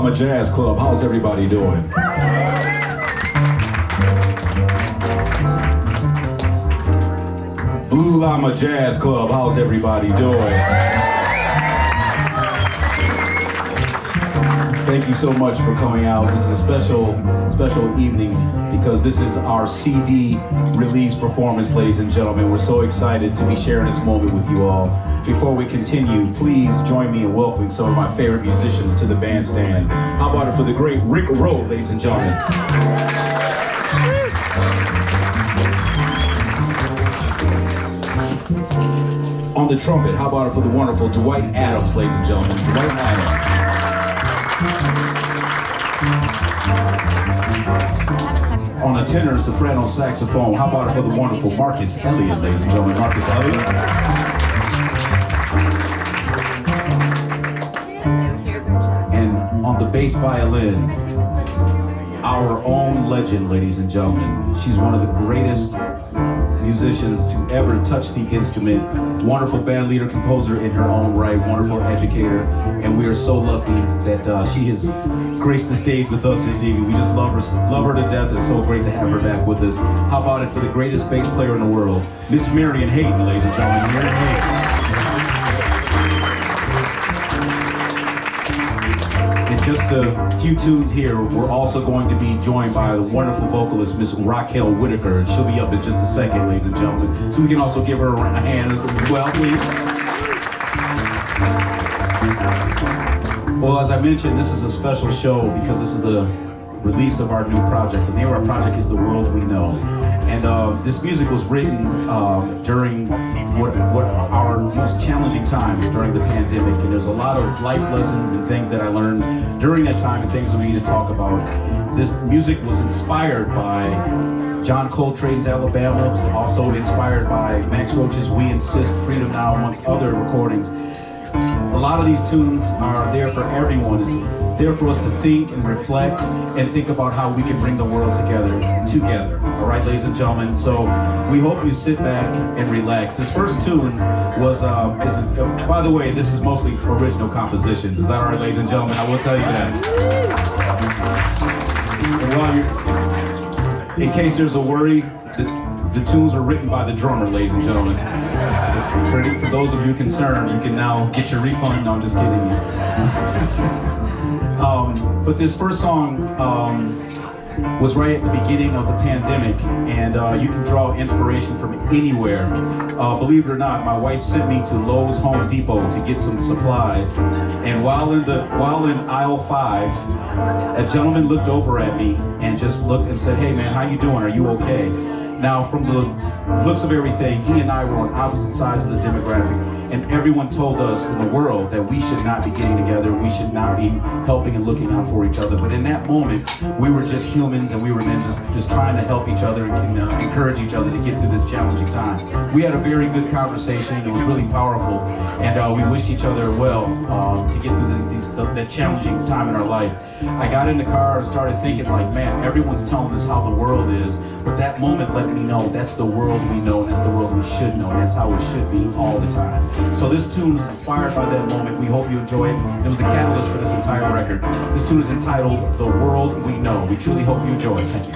Llama Jazz Club. How's everybody doing? Blue Llama Jazz Club. How's everybody doing? Thank you so much for coming out. This is a special evening because this is our CD release performance, ladies and gentlemen. We're so excited to be sharing this moment with you all. Before we continue, please join me in welcoming some of my favorite musicians to the bandstand. How about it for the great Rick Rowe, ladies and gentlemen. On the trumpet, how about it for the wonderful Dwight Adams, ladies and gentlemen. Dwight Adams. On a tenor soprano saxophone, how about it for the wonderful Marcus Elliott, ladies and gentlemen. Marcus Elliott. And on the bass violin, our own legend, ladies and gentlemen. She's one of the greatest musicians to ever touch the instrument. Wonderful band leader, composer in her own right, wonderful educator, and we are so lucky that she has graced the stage with us this evening. We just love her to death. It's so great to have her back with us. How about it for the greatest bass player in the world, Miss Marion Hayden, ladies and gentlemen. Marion Hayden. In just a few tunes here, we're also going to be joined by the wonderful vocalist, Miss Raquel Whitaker, and she'll be up in just a second, ladies and gentlemen. So we can also give her a hand as well, please. Well, as I mentioned, this is a special show because this is the release of our new project. The name of our project is The World We Know. And this music was written during what our most challenging times during the pandemic. And there's a lot of life lessons and things that I learned during that time and things that we need to talk about. This music was inspired by John Coltrane's Alabama. It was also inspired by Max Roach's We Insist, Freedom Now, amongst other recordings. A lot of these tunes are there for everyone. It's there for us to think and reflect and think about how we can bring the world together. All right, ladies and gentlemen. So we hope you sit back and relax. This first tune was, by the way, this is mostly original compositions. Is that all right, ladies and gentlemen? I will tell you that. And while in case there's a worry, the tunes were written by the drummer, ladies and gentlemen. For those of you concerned, you can now get your refund. No, I'm just kidding you. But this first song was right at the beginning of the pandemic, and you can draw inspiration from anywhere. Believe it or not, my wife sent me to Lowe's Home Depot to get some supplies, and while in aisle 5, a gentleman looked over at me and just looked and said, "Hey man, how you doing? Are you okay?" Now, from the looks of everything, he and I were on opposite sides of the demographic, and everyone told us in the world that we should not be getting together, we should not be helping and looking out for each other. But in that moment, we were just humans, and we were men just trying to help each other and encourage each other to get through this challenging time. We had a very good conversation. It was really powerful, and we wished each other well to get through that challenging time in our life. I got in the car and started thinking, like, man, everyone's telling us how the world is, but that moment let me know that's the world we know, and that's the world we should know, and that's how it should be all the time. So this tune was inspired by that moment. We hope you enjoy it. It was the catalyst for this entire record. This tune is entitled The World We Know. We truly hope you enjoy it. Thank you.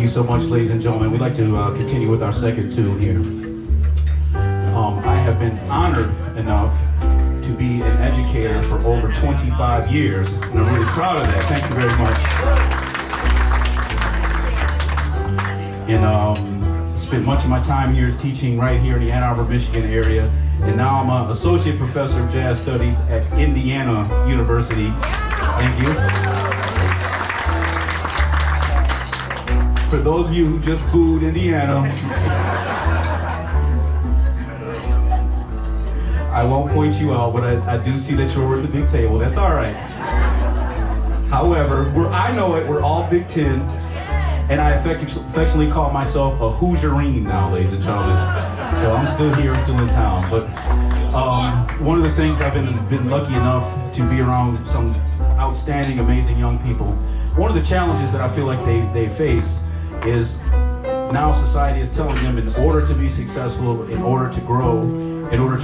you so much, ladies and gentlemen. We'd like to continue with our second tune here. I have been honored enough to be an educator for over 25 years, and I'm really proud of that. Thank you very much. And spent much of my time here teaching right here in the Ann Arbor, Michigan area, and now I'm an associate professor of jazz studies at Indiana University. Thank you. For those of you who just booed Indiana, I won't point you out, but I do see that you're at the big table. That's all right. However, I know it, we're all Big Ten, and I affectionately call myself a Hoosierine now, ladies and gentlemen. So I'm still here, still in town. But one of the things I've been lucky enough to be around some outstanding, amazing young people. One of the challenges that I feel like they face is now society is telling them in order to be successful, in order to grow, in order to